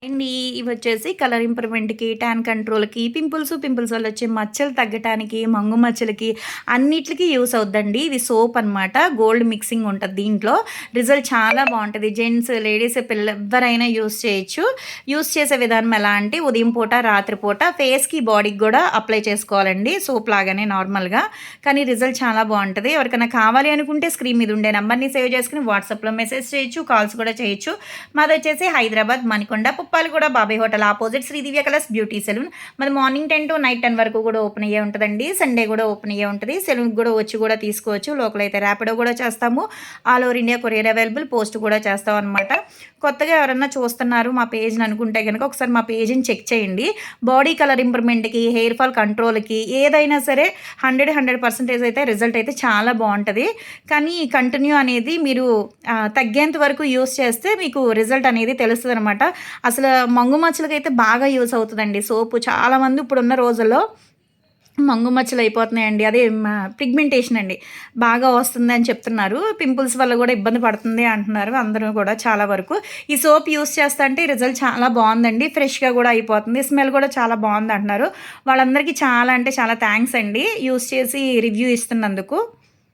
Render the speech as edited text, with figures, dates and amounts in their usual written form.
And ఇవి వచ్చేసి colour ఇంప్రూవ్మెంట్‌కి, tan కంట్రోల్‌కి, pimples వల్ల వచ్చే మచ్చలు తగ్గటానికి, మంగు మచ్చలకి అన్నిట్లికి యూస్ అవుద్దండి. ఇది సోప్ అనమాట. గోల్డ్ మిక్సింగ్ ఉంటది దీంట్లో. రిజల్ట్ చాలా బావుంటది. జెంట్స్, లేడీస్, పిల్లలు ఎవ్వరైనా యూజ్ చేయొచ్చు. యూజ్ చేసే విధానం ఎలా అంటే ఉదయం పూట, రాత్రి పూట ఫేస్‌కి, బాడీకి గూడా అప్లై చేసుకోవాలండి. సోప్ లాగానే నార్మల్‌గా. కానీ రిజల్ట్ చాలా బావుంటది. ఎవరికైనా కావాలి అనుకుంటే స్క్రీన్ మీద ఉండే నంబర్‌ని సేవ్ చేసుకొని వాట్సాప్‌లో మెసేజ్ చేయొచ్చు. కాల్స్ కూడా చేయొచ్చు. మాదొచ్చేసి హైదరాబాద్ మణికొండ పుప్పాలగూడ బాబాయ్ హోటల్ ఆపోజిట్ శ్రీ దివ్య కలర్స్ బ్యూటీ సెలూన్. మరి మార్నింగ్ 10 టు నైట్ 10 వరకు కూడా ఓపెన్ అయ్యే ఉంటుందండి. సండే కూడా ఓపెన్ అయ్యే ఉంటుంది. సెలూన్కి కూడా వచ్చి కూడా తీసుకోవచ్చు. లోకల్ అయితే ర్యాపిడో కూడా చేస్తాము. All over India courier available. Post కూడా చేస్తాం అనమాట. కొత్తగా ఎవరన్నా చూస్తున్నారు మా పేజ్ని అనుకుంటే కనుక ఒకసారి మా పేజ్ని చెక్ చేయండి. బాడీ కలర్ ఇంప్రూవ్మెంట్కి, హెయిర్ ఫాల్ కంట్రోల్కి ఏదైనా సరే 100% అయితే రిజల్ట్ అయితే చాలా బాగుంటుంది. కానీ కంటిన్యూ అనేది మీరు తగ్గేంత వరకు యూస్ చేస్తే మీకు రిజల్ట్ అనేది తెలుస్తుంది అనమాట. అసలు మంగు మచ్చలకైతే బాగా యూస్ అవుతుందండి సోపు. చాలామంది ఇప్పుడున్న రోజుల్లో మంగు మచ్చలు అయిపోతున్నాయండి. అదే పిగ్మెంటేషన్ అండి బాగా వస్తుంది అని చెప్తున్నారు. పింపుల్స్ వల్ల కూడా ఇబ్బంది పడుతుంది అంటున్నారు అందరూ కూడా చాలా వరకు. ఈ సోప్ యూస్ చేస్తా అంటే రిజల్ట్ చాలా బాగుందండి. ఫ్రెష్గా కూడా అయిపోతుంది. స్మెల్ కూడా చాలా బాగుంది అంటున్నారు. వాళ్ళందరికీ చాలా అంటే చాలా థ్యాంక్స్ అండి యూస్ చేసి రివ్యూ ఇస్తున్నందుకు.